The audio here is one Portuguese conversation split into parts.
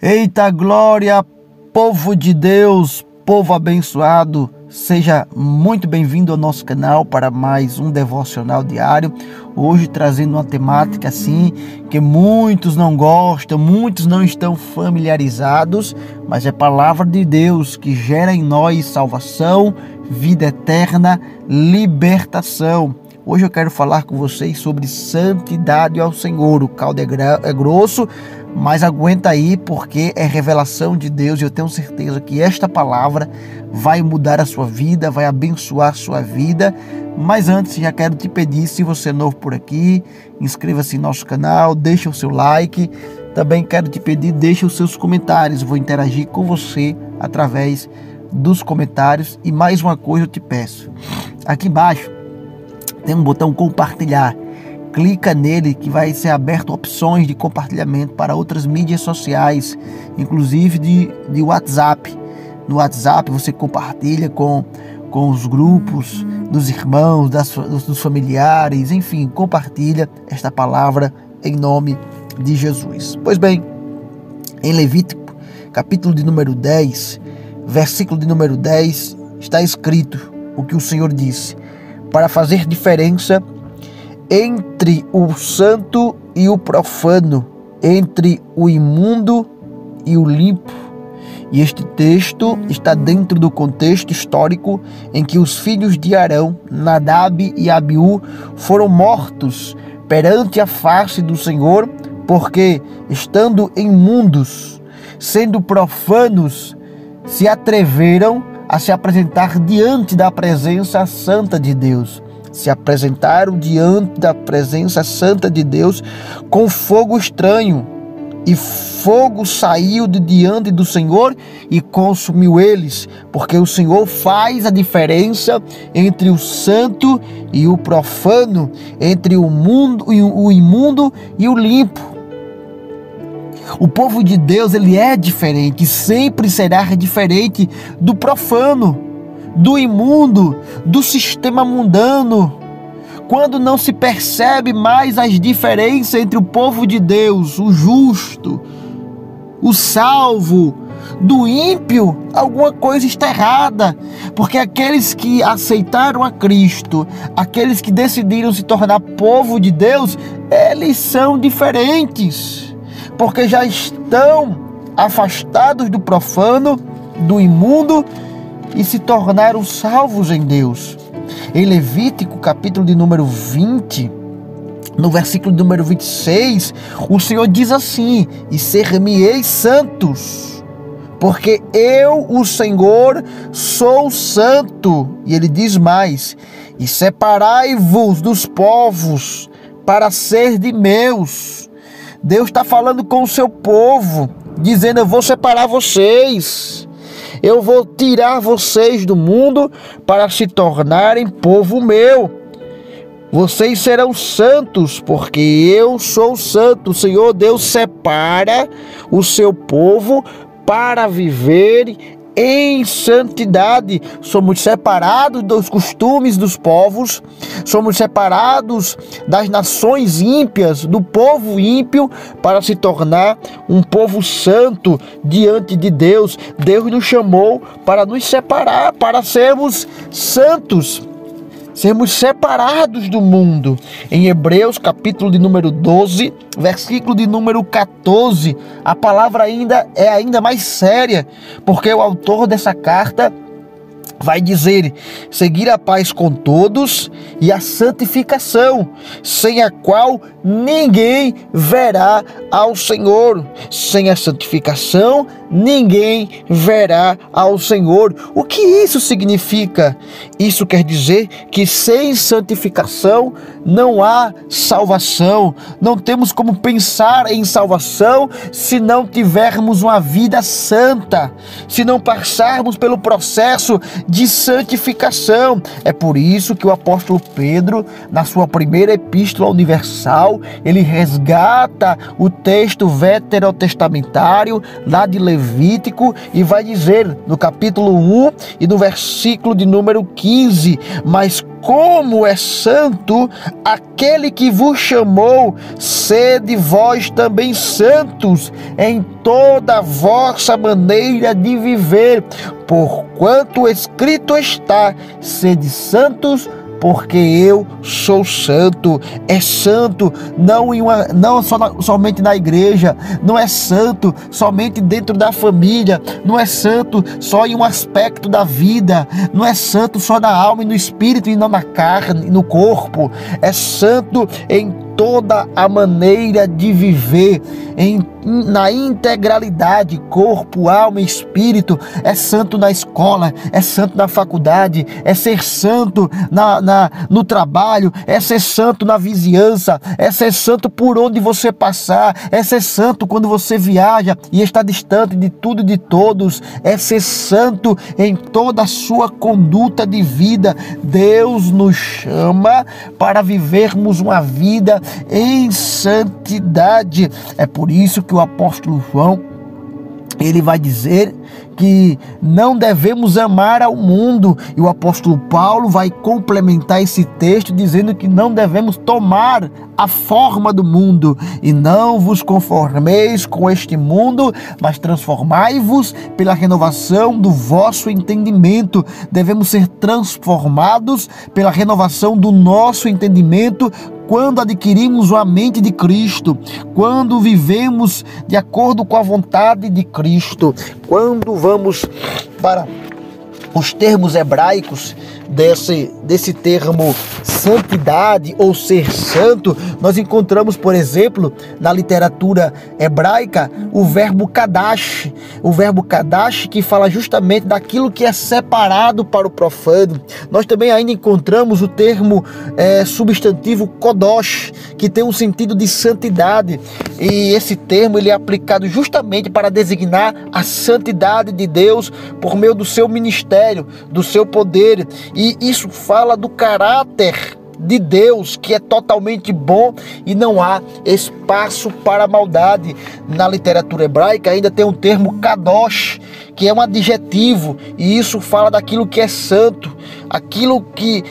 Eita glória, povo de Deus, povo abençoado, seja muito bem-vindo ao nosso canal para mais um devocional diário. Hoje trazendo uma temática assim que muitos não gostam, muitos não estão familiarizados, mas é palavra de Deus que gera em nós salvação, vida eterna, libertação. Hoje eu quero falar com vocês sobre santidade ao Senhor. O caldo é grosso, mas aguenta aí porque é revelação de Deus e eu tenho certeza que esta palavra vai mudar a sua vida, vai abençoar a sua vida. Mas antes já quero te pedir, se você é novo por aqui, inscreva-se em nosso canal, deixa o seu like. Também quero te pedir, deixa os seus comentários, eu vou interagir com você através dos comentários. E mais uma coisa eu te peço, aqui embaixo tem um botão compartilhar, clica nele que vai ser aberto opções de compartilhamento para outras mídias sociais, inclusive de WhatsApp. No WhatsApp você compartilha com os grupos dos irmãos, dos familiares, enfim, compartilha esta palavra em nome de Jesus. Pois bem, em Levítico, capítulo de número 10, versículo de número 10, está escrito o que o Senhor disse: para fazer diferença entre o santo e o profano, entre o imundo e o limpo. E este texto está dentro do contexto histórico em que os filhos de Arão, Nadab e Abiú, foram mortos perante a face do Senhor, porque, estando imundos, sendo profanos, se atreveram a se apresentar diante da presença santa de Deus. Se apresentaram diante da presença santa de Deus com fogo estranho, e fogo saiu de diante do Senhor e consumiu eles, porque o Senhor faz a diferença entre o santo e o profano, entre o imundo e o limpo. O povo de Deus, ele é diferente, sempre será diferente do profano, do imundo, do sistema mundano. Quando não se percebe mais as diferenças entre o povo de Deus, o justo, o salvo, do ímpio, alguma coisa está errada. Porque aqueles que aceitaram a Cristo, aqueles que decidiram se tornar povo de Deus, eles são diferentes. Porque já estão afastados do profano, do imundo, e se tornaram salvos em Deus. Em Levítico, capítulo de número 20, no versículo de número 26, o Senhor diz assim: e ser-me-eis santos, porque eu, o Senhor, sou santo. E ele diz mais: e separai-vos dos povos, para ser de meus. Deus está falando com o seu povo, dizendo: eu vou separar vocês, eu vou tirar vocês do mundo para se tornarem povo meu. Vocês serão santos, porque eu sou santo. O Senhor Deus separa o seu povo para viver em santidade. Somos separados dos costumes dos povos, somos separados das nações ímpias, do povo ímpio, para se tornar um povo santo diante de Deus. Deus nos chamou para nos separar, para sermos santos, sermos separados do mundo. Em Hebreus, capítulo de número 12, versículo de número 14, a palavra é ainda mais séria, porque o autor dessa carta vai dizer: seguir a paz com todos e a santificação, sem a qual ninguém verá ao Senhor. Sem a santificação, ninguém verá ao Senhor. O que isso significa? Isso quer dizer que sem santificação não há salvação. Não temos como pensar em salvação se não tivermos uma vida santa, se não passarmos pelo processo de santificação. É por isso que o apóstolo Pedro, na sua primeira epístola universal, ele resgata o texto veterotestamentário lá de Levítico e vai dizer no capítulo 1 e no versículo de número 15: mas como é santo aquele que vos chamou, sede vós também santos em toda a vossa maneira de viver, porquanto escrito está: sede santos, porque eu sou santo. É santo não somente na igreja, não é santo somente dentro da família, não é santo só em um aspecto da vida, não é santo só na alma e no espírito e não na carne e no corpo. É santo em toda a maneira de viver, na integralidade, corpo, alma e espírito. É santo na escola, é santo na faculdade, é ser santo no trabalho, é ser santo na vizinhança, é ser santo por onde você passar, é ser santo quando você viaja e está distante de tudo e de todos, é ser santo em toda a sua conduta de vida. Deus nos chama para vivermos uma vida em santidade. É por isso que o apóstolo João, ele vai dizer que não devemos amar ao mundo, e o apóstolo Paulo vai complementar esse texto dizendo que não devemos tomar a forma do mundo. E não vos conformeis com este mundo, mas transformai-vos pela renovação do vosso entendimento. Devemos ser transformados pela renovação do nosso entendimento quando adquirimos a mente de Cristo, quando vivemos de acordo com a vontade de Cristo, quando vamos para os termos hebraicos desse termo santidade ou ser santo, nós encontramos, por exemplo, na literatura hebraica, o verbo kadash. O verbo kadash que fala justamente daquilo que é separado para o profano. Nós também ainda encontramos o termo substantivo kodosh, que tem um sentido de santidade. E esse termo ele é aplicado justamente para designar a santidade de Deus por meio do seu ministério, do seu poder. E isso fala do caráter de Deus, que é totalmente bom e não há espaço para maldade. Na literatura hebraica ainda tem um termo kadosh, que é um adjetivo, e isso fala daquilo que é santo, aquilo que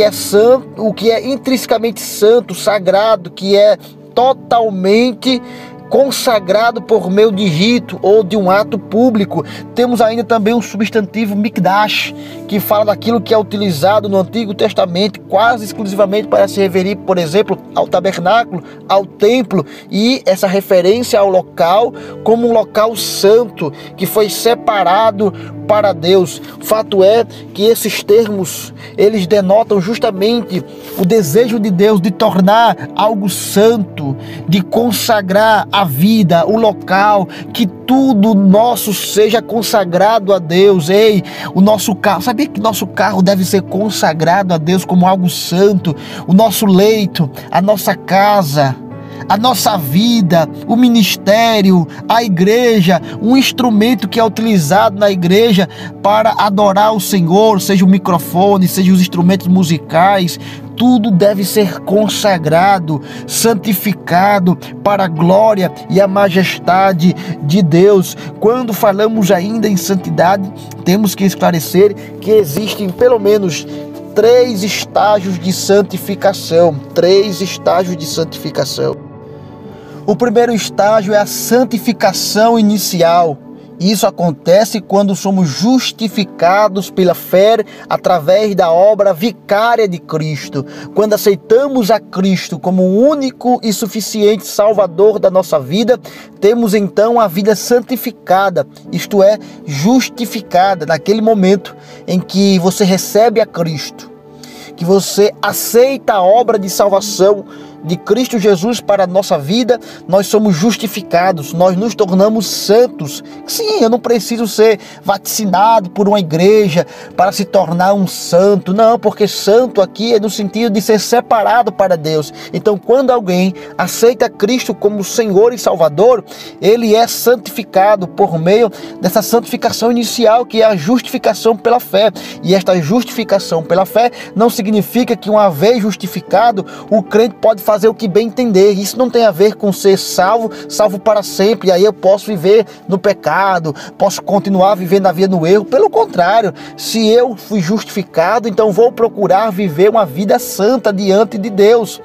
é santo, o que é intrinsecamente santo, sagrado, que é totalmente consagrado por meio de rito ou de um ato público. Temos ainda também o substantivo mikdash, que fala daquilo que é utilizado no Antigo Testamento quase exclusivamente para se referir, por exemplo, ao tabernáculo, ao templo, e essa referência ao local como um local santo que foi separado para Deus. Fato é que esses termos, eles denotam justamente o desejo de Deus de tornar algo santo, de consagrar a vida, o local, que tudo nosso seja consagrado a Deus. Ei, o nosso carro, sabia que nosso carro deve ser consagrado a Deus como algo santo? O nosso leito, a nossa casa, a nossa vida, o ministério, a igreja, um instrumento que é utilizado na igreja para adorar o Senhor, seja o microfone, seja os instrumentos musicais, tudo deve ser consagrado, santificado para a glória e a majestade de Deus. Quando falamos ainda em santidade, temos que esclarecer que existem pelo menos 3 estágios de santificação. 3 estágios de santificação. O primeiro estágio é a santificação inicial. Isso acontece quando somos justificados pela fé através da obra vicária de Cristo. Quando aceitamos a Cristo como o único e suficiente Salvador da nossa vida, temos então a vida santificada, isto é, justificada, naquele momento em que você recebe a Cristo, que você aceita a obra de salvação de Cristo Jesus para a nossa vida, nós somos justificados, nós nos tornamos santos. Sim, eu não preciso ser vaticinado por uma igreja para se tornar um santo, não, porque santo aqui é no sentido de ser separado para Deus. Então, quando alguém aceita Cristo como Senhor e Salvador, ele é santificado por meio dessa santificação inicial, que é a justificação pela fé. E esta justificação pela fé não significa que, uma vez justificado, o crente pode fazer o que bem entender. Isso não tem a ver com ser salvo para sempre, e aí eu posso viver no pecado, posso continuar vivendo a vida no erro. Pelo contrário, se eu fui justificado, então vou procurar viver uma vida santa diante de Deus.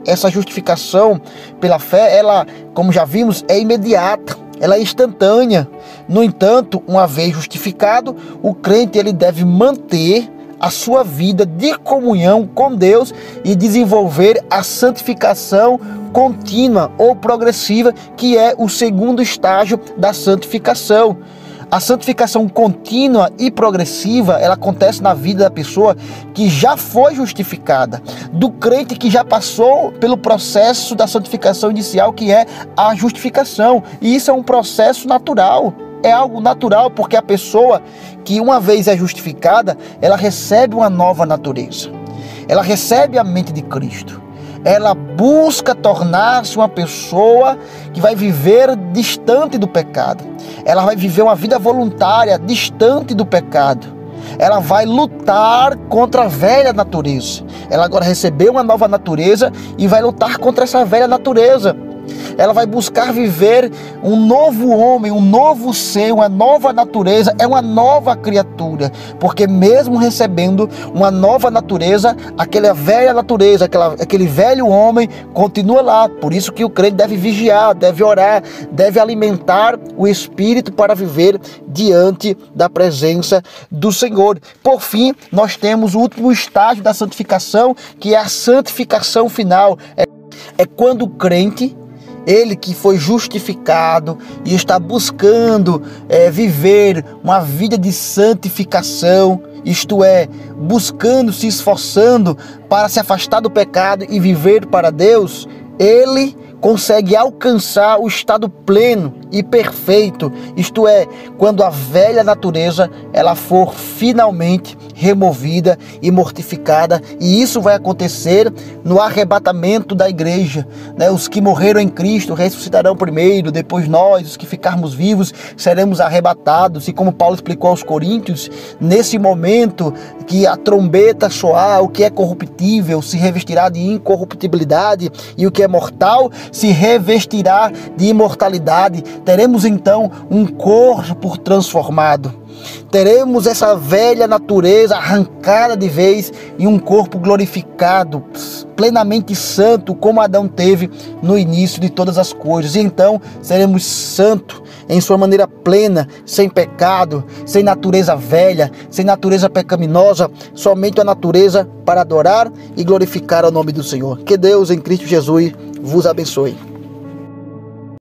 Essa justificação pela fé, ela, como já vimos, é imediata, ela é instantânea. No entanto, uma vez justificado, o crente ele deve manter a sua vida de comunhão com Deus e desenvolver a santificação contínua ou progressiva, que é o segundo estágio da santificação. A santificação contínua e progressiva, ela acontece na vida da pessoa que já foi justificada, do crente que já passou pelo processo da santificação inicial, que é a justificação. E isso é um processo natural, é algo natural, porque a pessoa que uma vez é justificada, ela recebe uma nova natureza, ela recebe a mente de Cristo. Ela busca tornar-se uma pessoa que vai viver distante do pecado. Ela vai viver uma vida voluntária, distante do pecado. Ela vai lutar contra a velha natureza. Ela agora recebeu uma nova natureza e vai lutar contra essa velha natureza. Ela vai buscar viver um novo homem, um novo ser, uma nova natureza, é uma nova criatura. Porque mesmo recebendo uma nova natureza, aquela velha natureza, aquele velho homem continua lá. Por isso que o crente deve vigiar, deve orar, deve alimentar o Espírito para viver diante da presença do Senhor. Por fim, nós temos o último estágio da santificação, que é a santificação final. É quando o crente, ele que foi justificado e está buscando viver uma vida de santificação, isto é, buscando, se esforçando para se afastar do pecado e viver para Deus, ele consegue alcançar o estado pleno e perfeito, isto é, quando a velha natureza ela for finalmente removida e mortificada. E isso vai acontecer no arrebatamento da igreja, né? Os que morreram em Cristo ressuscitarão primeiro, depois nós, os que ficarmos vivos, seremos arrebatados. E como Paulo explicou aos Coríntios, nesse momento que a trombeta soar, o que é corruptível se revestirá de incorruptibilidade, e o que é mortal se revestirá de imortalidade. Teremos então um corpo transformado. Teremos essa velha natureza arrancada de vez e um corpo glorificado, plenamente santo, como Adão teve no início de todas as coisas. E então seremos santos em sua maneira plena, sem pecado, sem natureza velha, sem natureza pecaminosa, somente a natureza para adorar e glorificar o nome do Senhor. Que Deus em Cristo Jesus vos abençoe.